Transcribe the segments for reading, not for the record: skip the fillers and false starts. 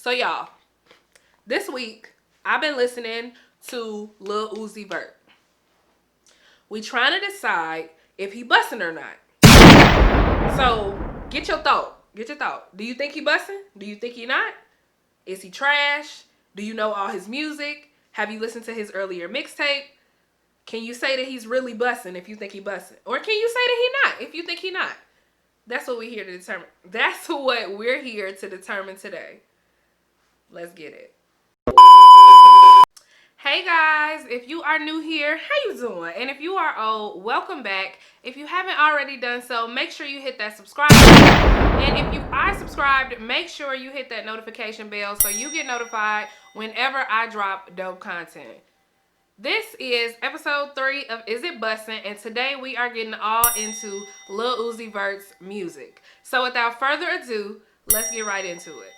So y'all, this week I've been listening to Lil Uzi Vert. We trying to decide if he bussin' or not. So get your thought. Get your thought. Do you think he bussin'? Do you think he not? Is he trash? Do you know all his music? Have you listened to his earlier mixtape? Can you say that he's really bussin' if you think he bussin'? Or can you say that he not if you think he not? That's what we're here to determine. That's what we're here to determine today. Let's get it. Hey guys, if you are new here, how you doing? And if you are old, welcome back. If you haven't already done so, make sure you hit that subscribe button. And if you are subscribed, make sure you hit that notification bell so you get notified whenever I drop dope content. This is episode 3 of Is It Bussin', and today we are getting all into Lil Uzi Vert's music. So without further ado, let's get right into it.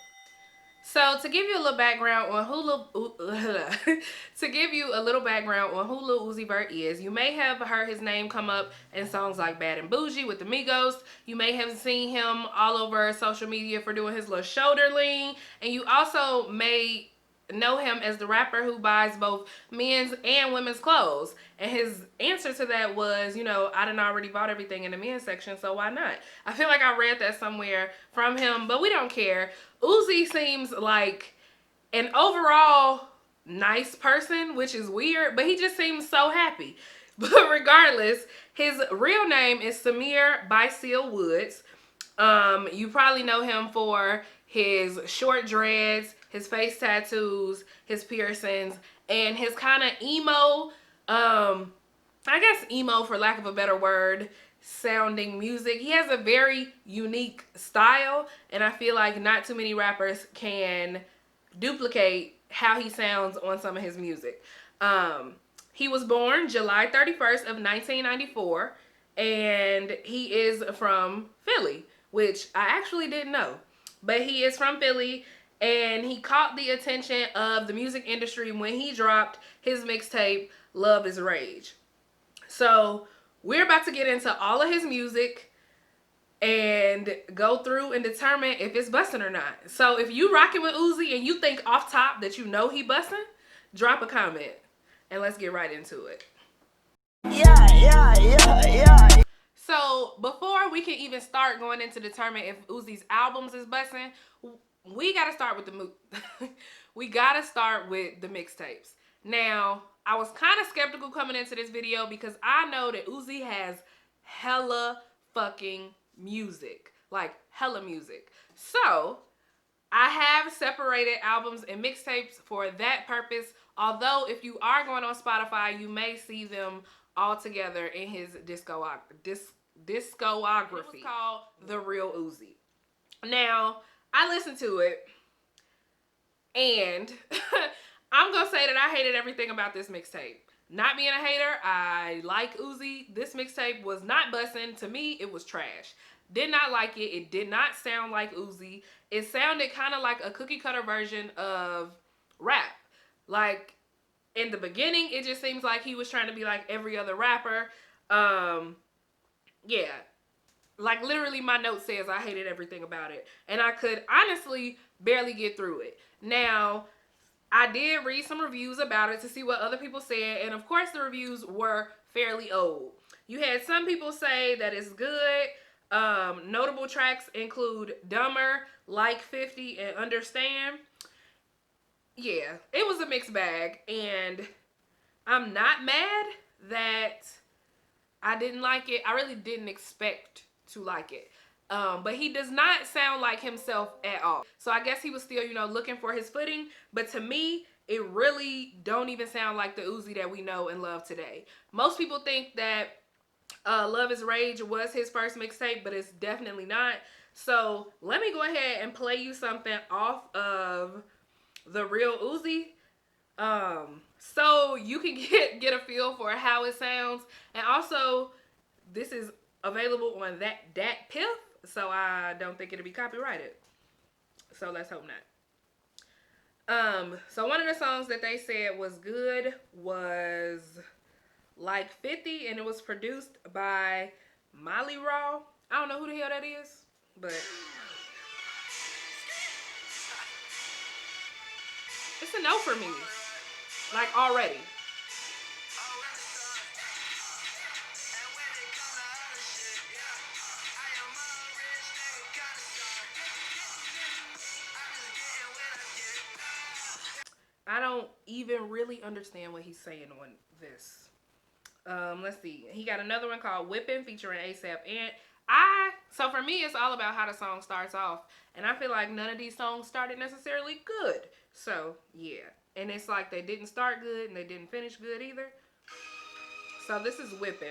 So to give you a little background on who Lil Uzi Vert is, you may have heard his name come up in songs like Bad and Bougie with the Migos. You may have seen him all over social media for doing his little shoulder lean, and you also may know him as the rapper who buys both men's and women's clothes. And his answer to that was, I done already bought everything in the men's section, so why not? I feel like I read that somewhere from him, but we don't care. Uzi seems like an overall nice person, which is weird, but he just seems so happy. But regardless, his real name is Samir Byseal Woods. You probably know him for his short dreads, his face tattoos, his piercings, and his kind of emo, I guess emo for lack of a better word, sounding music. He has a very unique style, and I feel like not too many rappers can duplicate how he sounds on some of his music. He was born July 31st of 1994, and he is from Philly, which I actually didn't know. But he is from Philly, and he caught the attention of the music industry when he dropped his mixtape, Love Is Rage. So we're about to get into all of his music and go through and determine if it's bussin' or not. So if you rocking with Uzi and you think off top that you know he bussin', drop a comment and let's get right into it. Yeah. So before we can even start going into determine if Uzi's albums is bussin', we gotta start with we gotta start with the mixtapes. Now, I was kind of skeptical coming into this video because I know that Uzi has hella fucking music. Like, hella music. So, I have separated albums and mixtapes for that purpose. Although, if you are going on Spotify, you may see them all together in his discography. It's called The Real Uzi. Now, I listened to it, and I'm going to say that I hated everything about this mixtape. Not being a hater, I like Uzi. This mixtape was not bussin'. To me, it was trash. Did not like it. It did not sound like Uzi. It sounded kind of like a cookie cutter version of rap. Like, in the beginning, it just seems like he was trying to be like every other rapper. Yeah. Like, literally, my note says I hated everything about it. And I could honestly barely get through it. Now, I did read some reviews about it to see what other people said. And, of course, the reviews were fairly old. You had some people say that it's good. Notable tracks include Dumber, Like 50, and Understand. Yeah, it was a mixed bag. And I'm not mad that I didn't like it. I really didn't expect to like it. But he does not sound like himself at all. So I guess he was still, looking for his footing. But to me, it really don't even sound like the Uzi that we know and love today. Most people think that Love Is Rage was his first mixtape, but it's definitely not. So let me go ahead and play you something off of The Real Uzi. So you can get a feel for how it sounds. And also, this is available on that Piff, so I don't think it'll be copyrighted. So let's hope not. So one of the songs that they said was good was Like 50, and it was produced by Molly Raw. I don't know who the hell that is, but It's a no for me. Like already. I don't even really understand what he's saying on this. Let's see. He got another one called Whippin' featuring ASAP. And so for me, it's all about how the song starts off. And I feel like none of these songs started necessarily good. So, yeah. And it's like they didn't start good and they didn't finish good either. So this is Whippin'.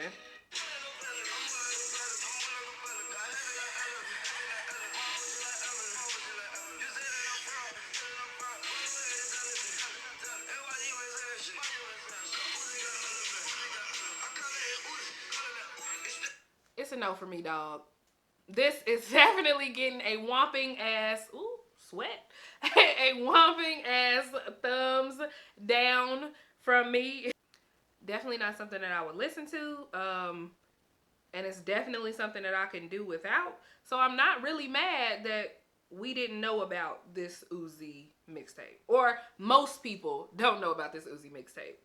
It's a no for me, dog. This is definitely getting a whomping ass, ooh, sweat, a whomping ass thumbs down from me. Definitely not something that I would listen to. And it's definitely something that I can do without. So I'm not really mad that we didn't know about this Uzi mixtape. Or most people don't know about this Uzi mixtape.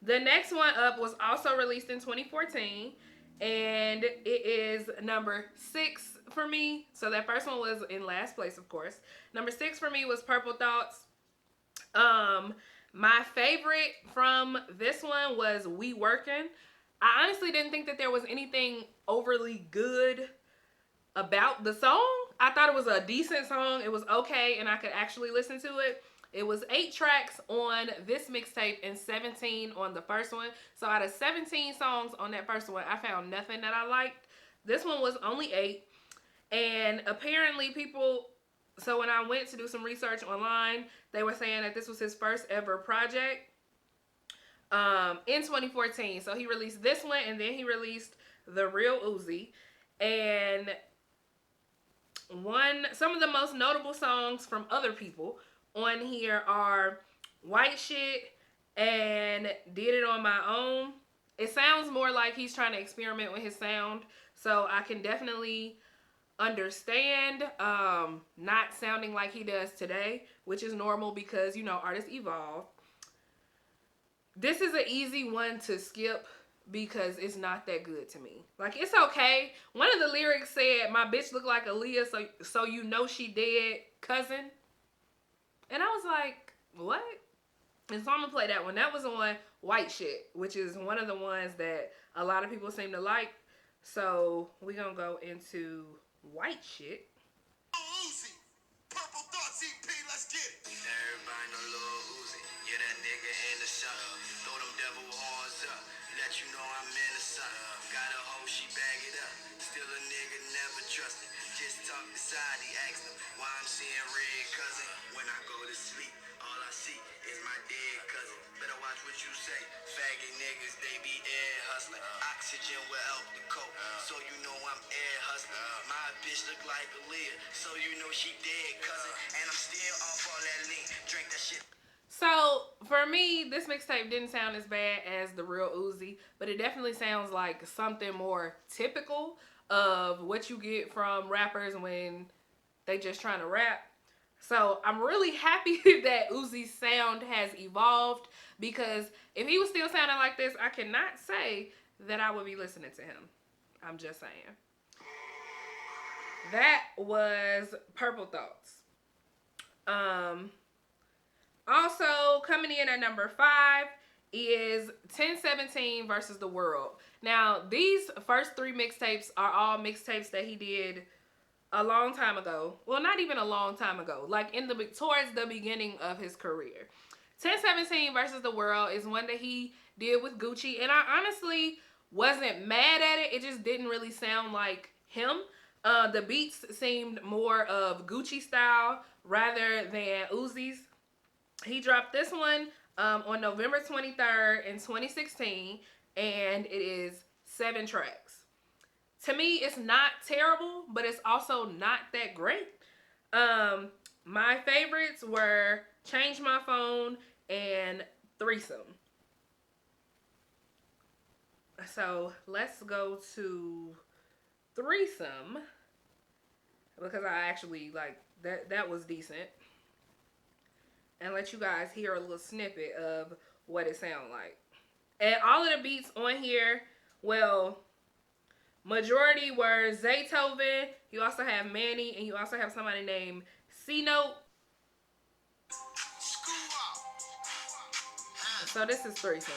The next one up was also released in 2014. And it is number 6 for me. So that first one was in last place, of course. Number 6 for me was Purple Thoughts. My favorite from this one was We Workin'. I honestly didn't think that there was anything overly good about the song. I thought it was a decent song. It was okay, and I could actually listen to it. It was 8 tracks on this mixtape and 17 on the first one. So out of 17 songs on that first one, I found nothing that I liked. This one was only 8. And apparently so when I went to do some research online, they were saying that this was his first ever project in 2014. So he released this one and then he released The Real Uzi. And some of the most notable songs from other people on here are White Shit and Did It On My Own. It sounds more like he's trying to experiment with his sound, so I can definitely understand not sounding like he does today, which is normal because, you know, artists evolve. This is an easy one to skip because it's not that good to me. Like, it's okay. One of the lyrics said, "My bitch look like Aaliyah, so you know she dead, cousin." And I was like, what? And so I'm gonna play that one. That was on White Shit, which is one of the ones that a lot of people seem to like. So we're gonna go into White Shit. Lil Uzi, Purple Thoughts EP, let's get it. Everybody know Lil Uzi, yeah, that nigga in the sun. Throw them devil horns up, let you know I'm in the sun. Got a hoe, she bag it up. Still a nigga never trusted. Just talk beside, he asked him why I'm seeing red, cousin. When I go to sleep, all I see is my dead cousin. Better watch what you say. Faggot niggas, they be air hustling. Oxygen will help the coke, so you know I'm air hustling. My bitch look like Aaliyah, so you know she dead, cousin. And I'm still off all that lean. Drink that shit. So, for me, this mixtape didn't sound as bad as The Real Uzi, but it definitely sounds like something more typical of what you get from rappers when they just trying to rap. So, I'm really happy that Uzi's sound has evolved, because if he was still sounding like this, I cannot say that I would be listening to him. I'm just saying. That was Purple Thoughts. Also, coming in at number 5 is 1017 versus The World. Now, these first 3 mixtapes are all mixtapes that he did a long time ago. Well, not even a long time ago. Like towards the beginning of his career. 1017 versus The World is one that he did with Gucci, and I honestly wasn't mad at it. It just didn't really sound like him. The beats seemed more of Gucci style rather than Uzi's. He dropped this one on November 23rd in 2016, and it is 7 tracks. To me, it's not terrible, but it's also not that great. My favorites were Change My Phone and Threesome. So let's go to Threesome, because I actually like that. That was decent. and let you guys hear a little snippet of what it sounds like. And all of the beats on here, well, majority were Zaytoven. You also have Manny, and you also have somebody named C Note. So this is threesome.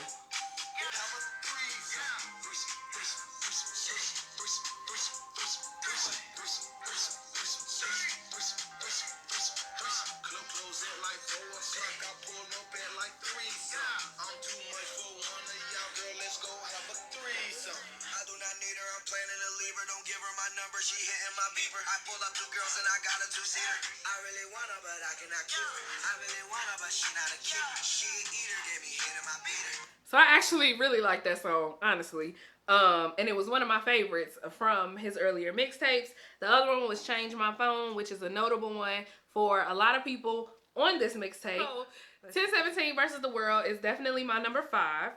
She hitting my beeper. I pull up 2 girls and I got a 2-seater. I really want her, but I cannot keep her. I really want her, but she not a keeper. She an eater, get me hitting my beater. So I actually really like that song, honestly. And it was one of my favorites from his earlier mixtapes. The other one was Change My Phone, which is a notable one for a lot of people on this mixtape. So, 1017 versus the World is definitely my number 5.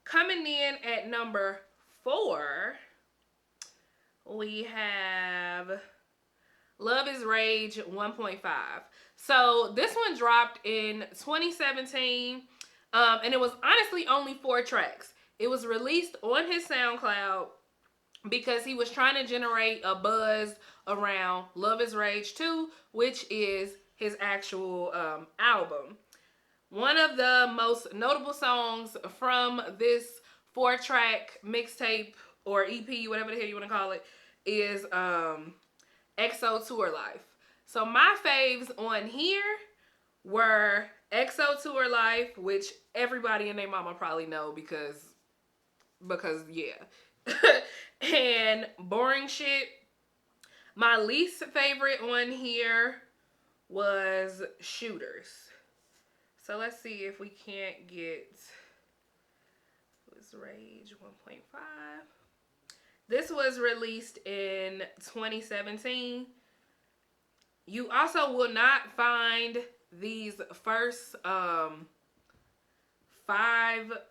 Coming in at number 4, we have Love Is Rage 1.5. So this one dropped in 2017, and it was honestly only 4 tracks. It was released on his SoundCloud because he was trying to generate a buzz around Love Is Rage 2, which is his actual album. One of the most notable songs from this 4-track mixtape or EP, whatever the hell you want to call it, is EXO Tour Life. So my faves on here were EXO Tour Life, which everybody and their mama probably know because yeah. And Boring Shit. My least favorite on here was Shooters. So let's see if we can't get Rage 1.5. This was released in 2017. You also will not find these first 5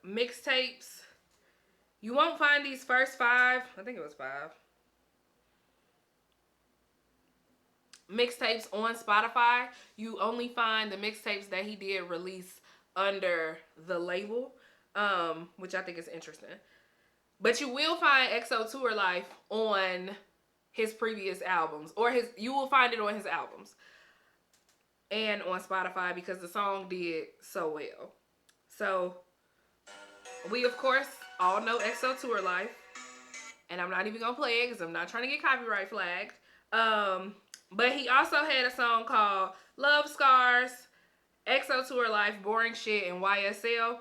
mixtapes. You won't find these first 5. I think it was 5. Mixtapes on Spotify. You only find the mixtapes that he did release under the label, which I think is interesting. But you will find EXO Tour Life on his previous albums, or you will find it on his albums and on Spotify because the song did so well. So we of course all know EXO Tour Life, and I'm not even gonna play it because I'm not trying to get copyright flagged. But he also had a song called Love Scars, EXO Tour Life, Boring Shit, and YSL.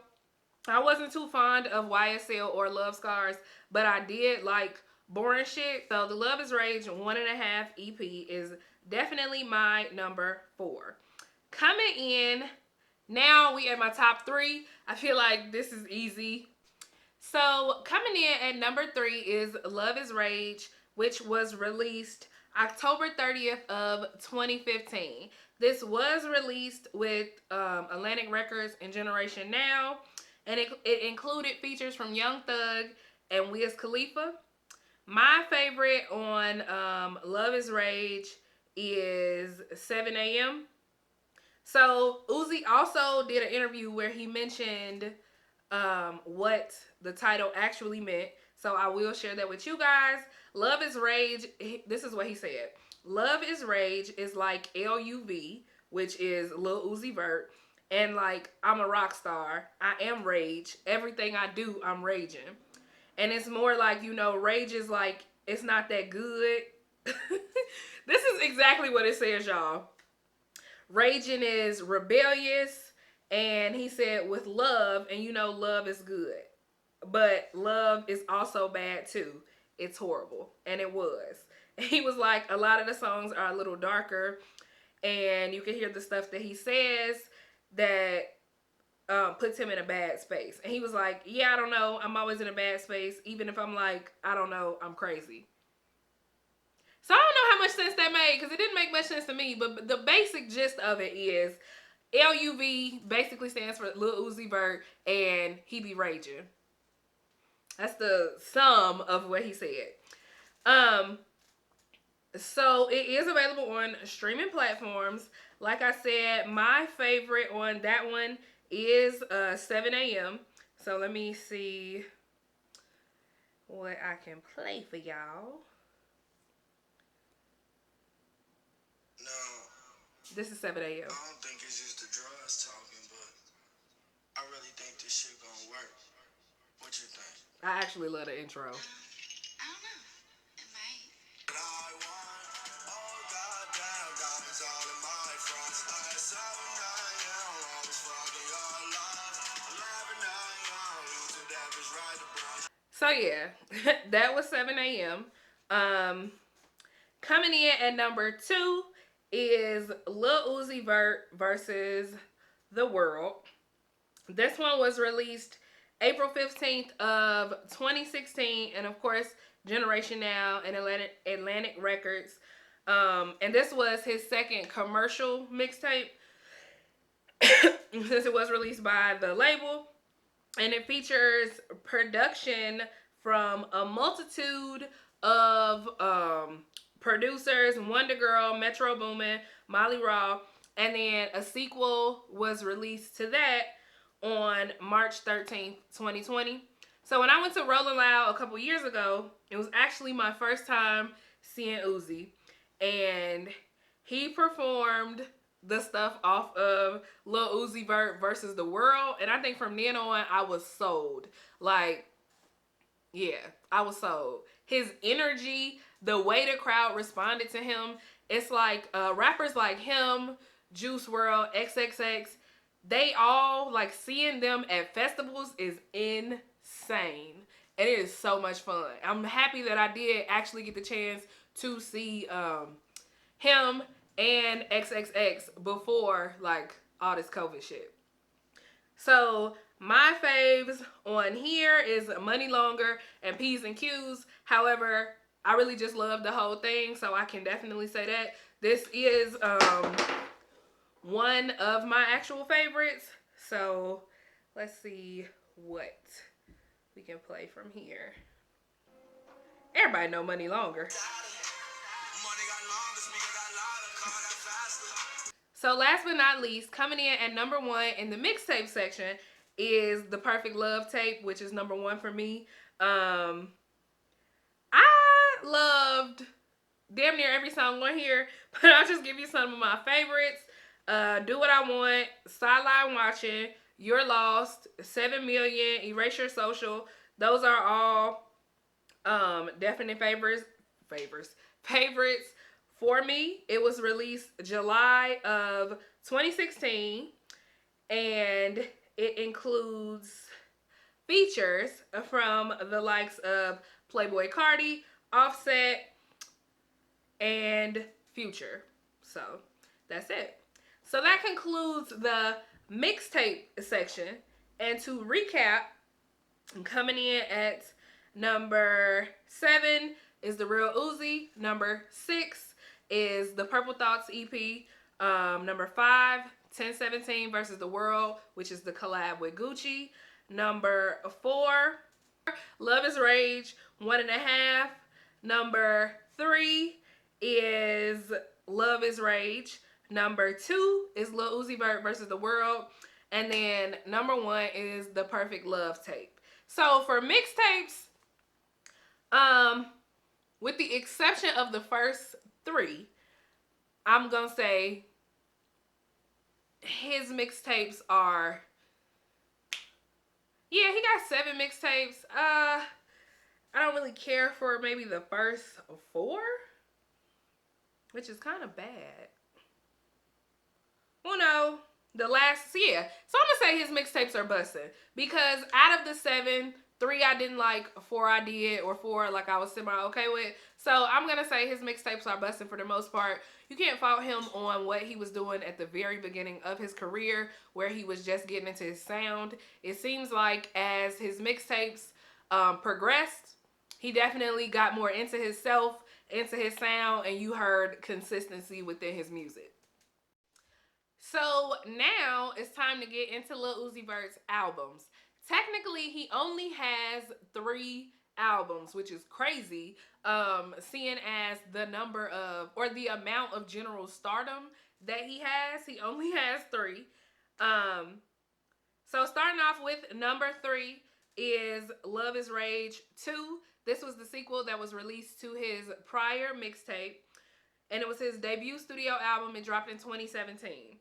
I wasn't too fond of YSL or Love Scars, but I did like Boring Shit. So the Love Is Rage 1.5 EP is definitely my number 4. Coming in, now we at my top 3. I feel like this is easy. So coming in at number 3 is Love Is Rage, which was released October 30th of 2015. This was released with Atlantic Records and Generation Now. And it included features from Young Thug and Wiz Khalifa. My favorite on Love Is Rage is 7 a.m. So Uzi also did an interview where he mentioned what the title actually meant. So I will share that with you guys. Love Is Rage, this is what he said. Love Is Rage is like LUV, which is Lil Uzi Vert. And like, I'm a rock star. I am rage. Everything I do, I'm raging. And it's more like, rage is like, it's not that good. This is exactly what it says, y'all. Raging is rebellious. And he said with love, and love is good. But love is also bad too. It's horrible. And it was. He was like, a lot of the songs are a little darker. And you can hear the stuff that he says that puts him in a bad space. And he was like, yeah, I don't know. I'm always in a bad space. Even if I'm like, I don't know, I'm crazy. So I don't know how much sense that made because it didn't make much sense to me. But the basic gist of it is LUV basically stands for Lil Uzi Vert and he be raging. That's the sum of what he said. So it is available on streaming platforms. Like I said, my favorite on that one is 7 a.m. So let me see what I can play for y'all. No, This is 7 a.m. I don't think it's just the drugs talking, but I really think this shit gonna work. What you think? I actually love the intro. I don't know. It might. But I want, oh goddamn, diamonds all in my fronts. I 7 a.m. always fucking your love. 11 a.m. lose to that bitch right to brunch. So yeah, that was 7 a.m. Coming in at number 2 is Lil Uzi Vert versus The World. This one was released April 15th of 2016, and of course, Generation Now and Atlantic Records. And this was his second commercial mixtape since it was released by the label. And it features production from a multitude of producers: Wonder Girl, Metro Boomin, Molly Raw, and then a sequel was released to that on March 13th, 2020. So when I went to Rolling Loud a couple years ago, it was actually my first time seeing Uzi, and he performed the stuff off of Lil Uzi Vert versus The World, and I think from then on I was sold. Like, yeah, I was sold. His energy, the way the crowd responded to him, it's like rappers like him, Juice WRLD, XXX, they all, like, seeing them at festivals is insane. And it is so much fun. I'm happy that I did actually get the chance to see him and XXX before, like, all this COVID shit. So my faves on here is Money Longer and P's and Q's. However, I really just love the whole thing, so I can definitely say that this is one of my actual favorites. So let's see what we can play from here. Everybody know Money Longer. So last but not least, coming in at number 1 in the mixtape section is The Perfect Love Tape, which is number 1 for me. I loved damn near every song on here, but I'll just give you some of my favorites. Do What I Want, Sideline Watching, You're Lost, 7 Million, Erase Your Social. Those are all definite favorites for me. It was released July of 2016, and it includes features from the likes of Playboi Carti, Offset, and Future. So that's it. So that concludes the mixtape section. And to recap, coming in at number 7 is The Real Uzi. Number 6 is the Purple Thoughts EP. Number 5, 1017 versus The World, which is the collab with Gucci. Number 4, Love is Rage, 1.5. Number 3 is Love is Rage. Number 2 is Lil Uzi Vert versus The World. And then number 1 is The Perfect Love Tape. So for mixtapes, with the exception of the first 3, I'm gonna say his mixtapes are, yeah, he got 7 mixtapes. I don't really care for maybe the first 4, which is kind of bad. Well, no, the last, yeah. So I'm gonna say his mixtapes are bussin', because out of the 7, 3 I didn't like, 4 I did, or 4 like I was semi okay with. So I'm gonna say his mixtapes are bussin' for the most part. You can't fault him on what he was doing at the very beginning of his career, where he was just getting into his sound. It seems like as his mixtapes progressed, he definitely got more into himself, into his sound, and you heard consistency within his music. So now it's time to get into Lil Uzi Vert's albums. Technically, he only has 3 albums, which is crazy, seeing as the number of, or the amount of general stardom that he has. He only has 3. Um, so starting off with number 3 is Love Is Rage 2. This was the sequel that was released to his prior mixtape, and it was his debut studio album. It dropped in 2017.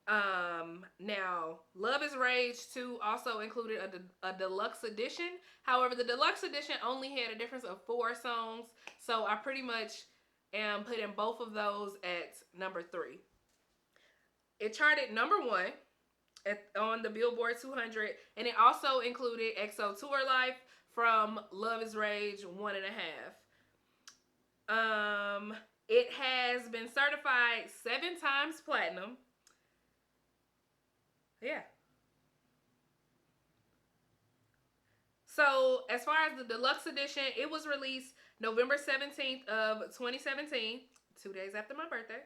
Now, Love Is Rage 2 also included a deluxe edition. However, the deluxe edition only had a difference of 4 songs, so I pretty much am putting both of those at number 3. It charted number 1 on the Billboard 200, and it also included EXO Tour Life from Love Is Rage 1.5. It has been certified 7 times platinum. Yeah. So as far as the deluxe edition, it was released November 17th of 2017, 2 days after my birthday.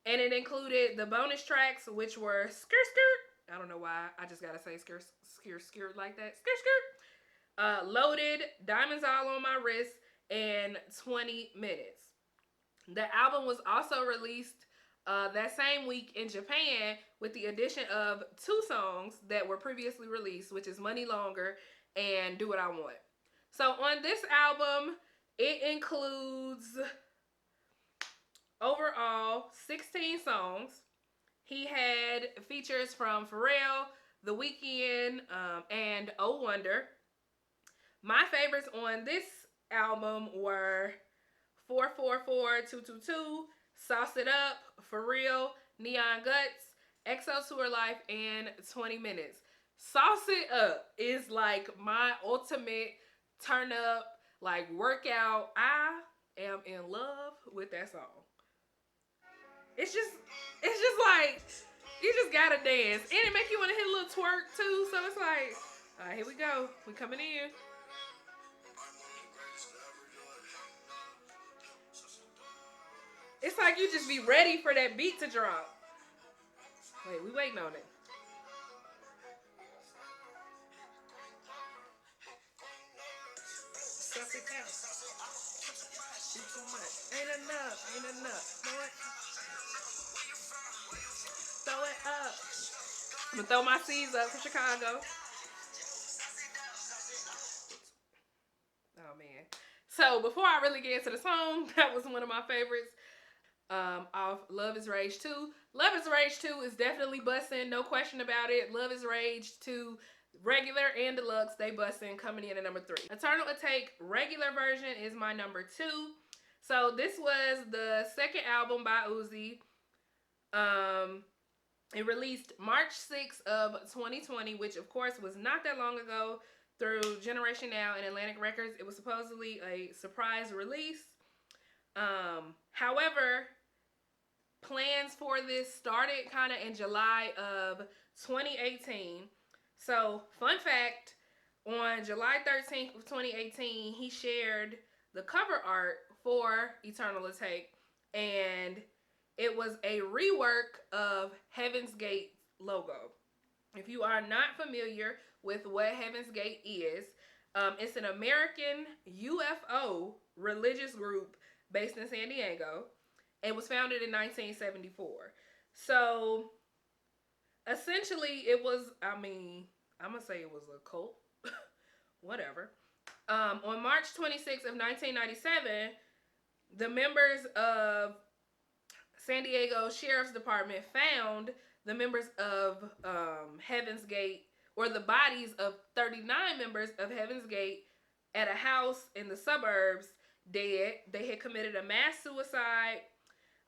And it included the bonus tracks, which were Skirt Skirt. I don't know why. I just gotta say skirt skirt skirt like that. Skirt skirt. Loaded, Diamonds All on My Wrist, and 20 Minutes. The album was also released that same week in Japan with the addition of 2 songs that were previously released, which is Money Longer and Do What I Want. So on this album, it includes overall 16 songs. He had features from Pharrell, The Weeknd, and Oh Wonder. My favorites on this album were 444222, Sauce It Up, For Real, Neon Guts, EXO Tour Life, and 20 Minutes. Sauce It Up is like my ultimate turn up, like workout. I am in love with that song. It's just, it's just like you just gotta dance, and it make you want to hit a little twerk too. So it's like, all right, here we go. We coming in. It's like you just be ready for that beat to drop. Wait, we waiting on it. Stuff it down. Too much. Ain't enough. Ain't enough. Throw it up. I'm gonna throw my seeds up for Chicago. Oh man. So before I really get into the song, that was one of my favorites. Off Love Is Rage 2. Love Is Rage 2 is definitely bussin', no question about it. Love Is Rage 2, regular and deluxe, they bussin', coming in at number 3. Eternal Atake regular version is my number 2. So this was the second album by Uzi. It released March 6th of 2020, which of course was not that long ago, through Generation Now and Atlantic Records. It was supposedly a surprise release. However, plans for this started kind of in July of 2018. So, fun fact, on July 13th of 2018, he shared the cover art for Eternal Atake, and it was a rework of Heaven's Gate logo. If you are not familiar with what Heaven's Gate is, it's an American UFO religious group based in San Diego. It was founded in 1974. So essentially, it was, I mean, I'm going to say it was a cult. Whatever. On March 26th of 1997, the members of San Diego Sheriff's Department found the members of Heaven's Gate, or the bodies of 39 members of Heaven's Gate, at a house in the suburbs, dead. They had committed a mass suicide,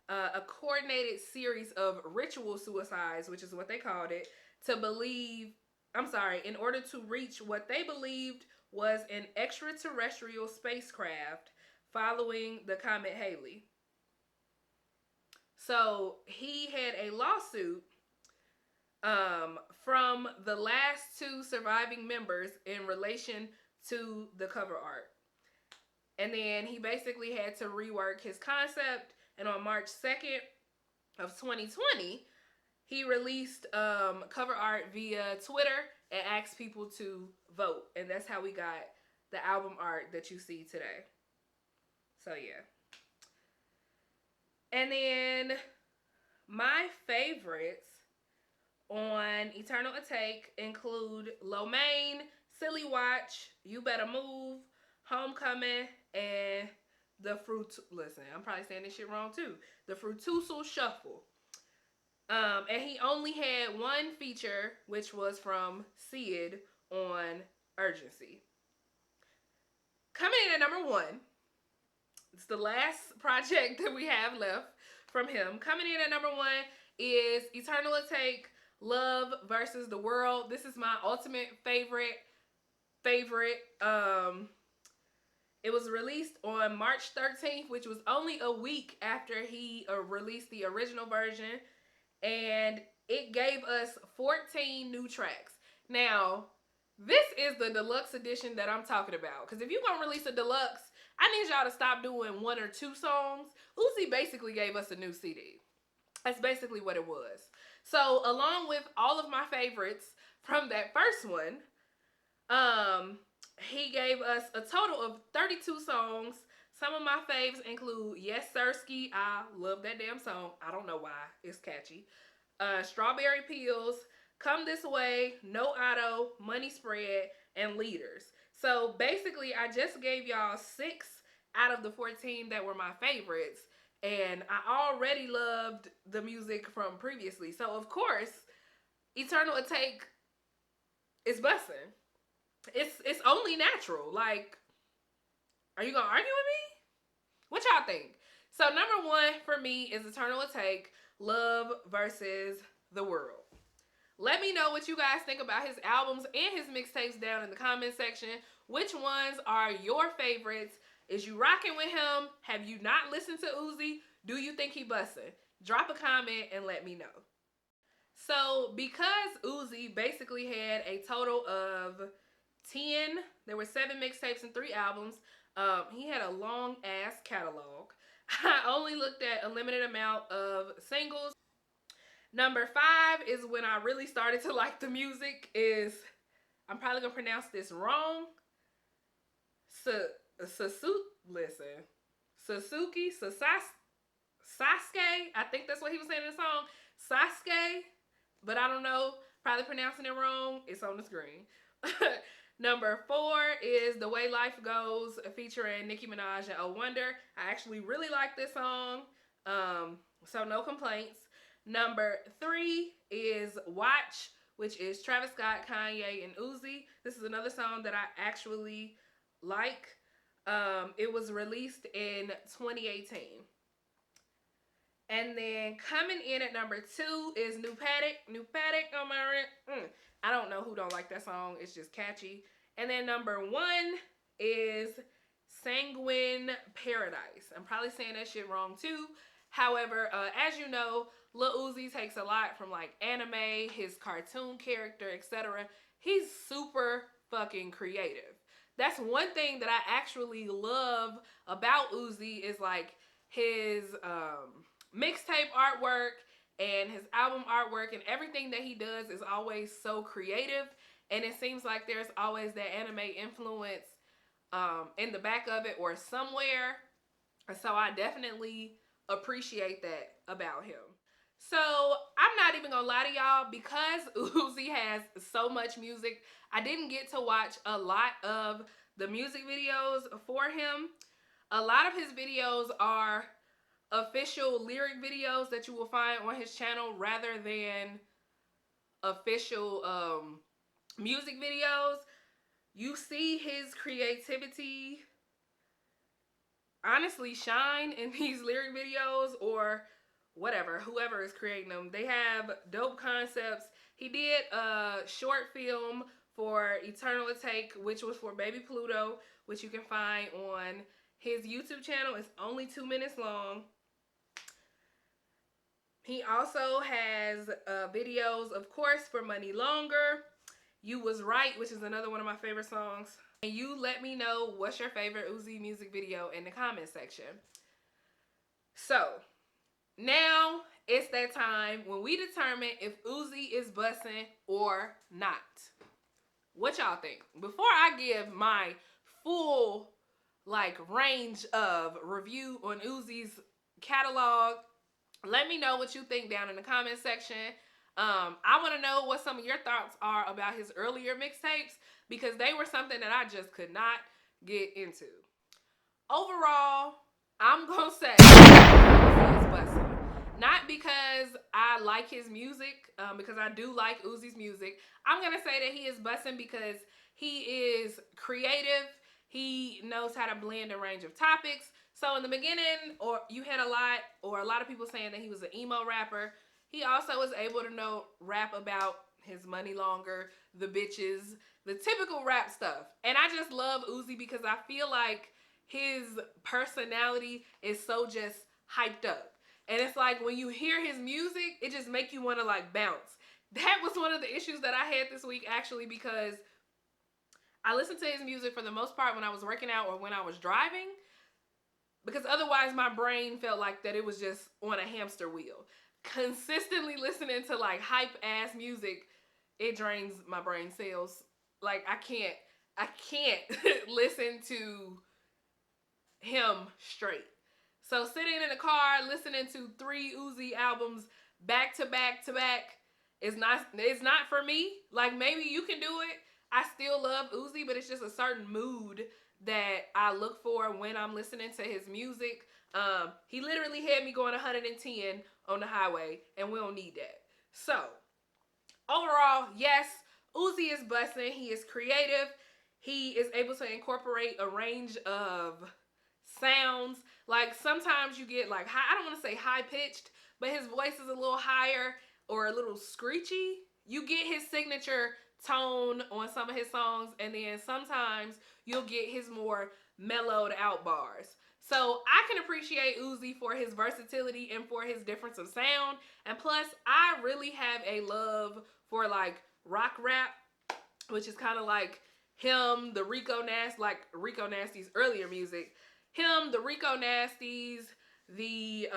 a coordinated series of ritual suicides, which is what they called it, in order to reach what they believed was an extraterrestrial spacecraft following the comet Halley. So he had a lawsuit from the last 2 surviving members in relation to the cover art. And then he basically had to rework his concept. And on March 2nd of 2020, he released cover art via Twitter and asked people to vote. And that's how we got the album art that you see today. So yeah. And then My favorites on Eternal Atake include Lo Mein, Silly Watch, You Better Move, Homecoming, and the Fruit. Listen, I'm probably saying this shit wrong too. The Fruituoso Shuffle. And he only had one feature, which was from Sid on Urgency. Coming in at number one, it's the last project that we have left from him. Coming in at number one is Eternal Atake Love versus the World. This is my ultimate favorite. It was released on March 13th, which was only a week after he released the original version. And it gave us 14 new tracks. Now, this is the deluxe edition that I'm talking about. Because if you're going to release a deluxe, I need y'all to stop doing one or two songs. Uzi basically gave us a new CD. That's basically what it was. So, along with all of my favorites from that first one, he gave us a total of 32 songs. Some of my faves include Yes Sirski. I love that damn song. I don't know why. It's catchy. Strawberry Pills, Come This Way, No Auto, Money Spread, and Leaders. So basically, I just gave y'all 6 out of the 14 that were my favorites. And I already loved the music from previously. So, of course, Eternal Atake is bussin'. It's only natural. Like, are you gonna argue with me? What y'all think? So number one for me is Eternal Atake, Love versus the World. Let me know what you guys think about his albums and his mixtapes down in the comment section. Which ones are your favorites? Is you rocking with him? Have you not listened to Uzi? Do you think he bussin'? Drop a comment and let me know. So because Uzi basically had a total of 10, there were 7 mixtapes and 3 albums. He had a long ass catalog. I only looked at a limited amount of singles. Number 5 is when I really started to like the music. I'm probably gonna pronounce this wrong. Listen, Sasuke. I think that's what he was saying in the song. Sasuke, but I don't know. Probably pronouncing it wrong. It's on the screen. Number 4 is The Way Life Goes, featuring Nicki Minaj and Oh Wonder. I actually really like this song, so no complaints. Number 3 is Watch, which is Travis Scott, Kanye, and Uzi. This is another song that I actually like. It was released in 2018. And then coming in at number 2 is New Paddock on my rent. I don't know who don't like that song. It's just catchy. And then number 1 is Sanguine Paradise. I'm probably saying that shit wrong too. However, as you know, Lil Uzi takes a lot from like anime, his cartoon character, etc. He's super fucking creative. That's one thing that I actually love about Uzi is like his mixtape artwork and his album artwork, and everything that he does is always so creative, and it seems like there's always that anime influence in the back of it or somewhere. So I definitely appreciate that about him. So I'm not even gonna lie to y'all, because Uzi has so much music, I didn't get to watch a lot of the music videos for him. A lot of his videos are official lyric videos that you will find on his channel rather than official music videos. You see his creativity honestly shine in these lyric videos, or whatever, whoever is creating them. They have dope concepts. He did a short film for Eternal Atake, which was for Baby Pluto, which you can find on his YouTube channel. It's only 2 minutes long. He also has videos, of course, for Money Longer, You Was Right, which is another one of my favorite songs. And you let me know what's your favorite Uzi music video in the comment section. So, now it's that time when we determine if Uzi is bussin' or not. What y'all think? Before I give my full range of review on Uzi's catalog, Let me know what you think down in the comment section. I want to know what some of your thoughts are about his earlier mixtapes because they were something that I just could not get into. Overall, I'm gonna say Uzi is busting. Not because I like his music, because I do like Uzi's music. I'm gonna say that he is busting because he is creative. He knows how to blend a range of topics. So in the beginning, or you had a lot of people saying that he was an emo rapper. He also was able to rap about his money longer, the bitches, the typical rap stuff. And I just love Uzi because I feel like his personality is so just hyped up. And it's like when you hear his music, it just make you want to like bounce. That was one of the issues that I had this week actually because I listened to his music for the most part when I was working out or when I was driving because otherwise my brain felt like that it was just on a hamster wheel. Consistently listening to like hype ass music, it drains my brain cells. Like I can't listen to him straight. So sitting in the car listening to 3 Uzi albums back to back to back is not for me. Like maybe you can do it. I still love Uzi, but it's just a certain mood that I look for when I'm listening to his music. He literally had me going 110 on the highway, and we don't need that. So overall, yes, Uzi is busting. He is creative. He is able to incorporate a range of sounds. Like sometimes you get like high, I don't want to say high pitched, but his voice is a little higher or a little screechy. You get his signature tone on some of his songs, and then sometimes you'll get his more mellowed out bars. So I can appreciate Uzi for his versatility and for his difference of sound. And plus, I really have a love for like rock rap, which is kind of like him, the Rico Nasty's earlier music. Him, the Rico Nasties, the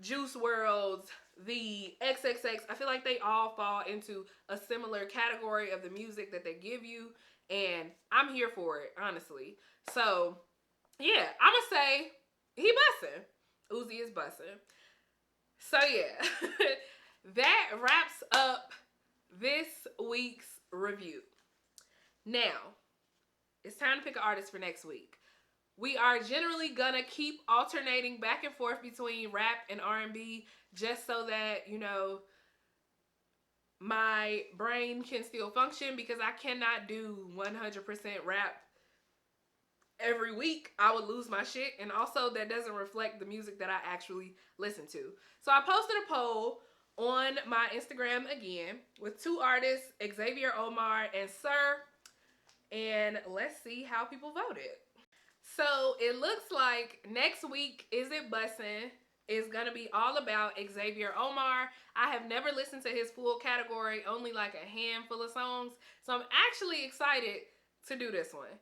Juice Worlds, the XXX. I feel like they all fall into a similar category of the music that they give you, and I'm here for it, honestly. So yeah, I'ma say he bussin'. Uzi is bussin'. So yeah, that wraps up this week's review. Now, it's time to pick an artist for next week. We are generally gonna keep alternating back and forth between rap and R&B just so that, my brain can still function because I cannot do 100% rap every week. I would lose my shit, and also that doesn't reflect the music that I actually listen to. So I posted a poll on my Instagram again with 2 artists, Xavier Omar and Sir, and let's see how people voted. So it looks like next week, Is It Bussin' is going to be all about Xavier Omar. I have never listened to his full category, only like a handful of songs. So I'm actually excited to do this one.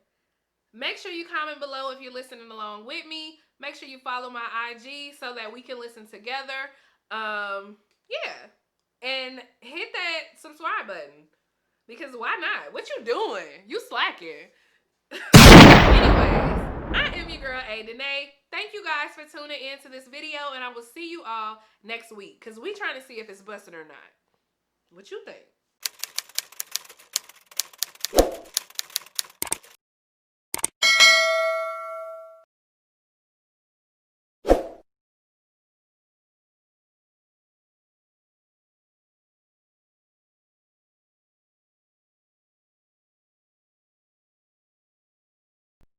Make sure you comment below if you're listening along with me. Make sure you follow my IG so that we can listen together. Yeah. And hit that subscribe button. Because why not? What you doing? You slacking. Anyways, I am your girl, Denay. Thank you guys for tuning in to this video, and I will see you all next week because we trying to see if it's busting or not. What you think?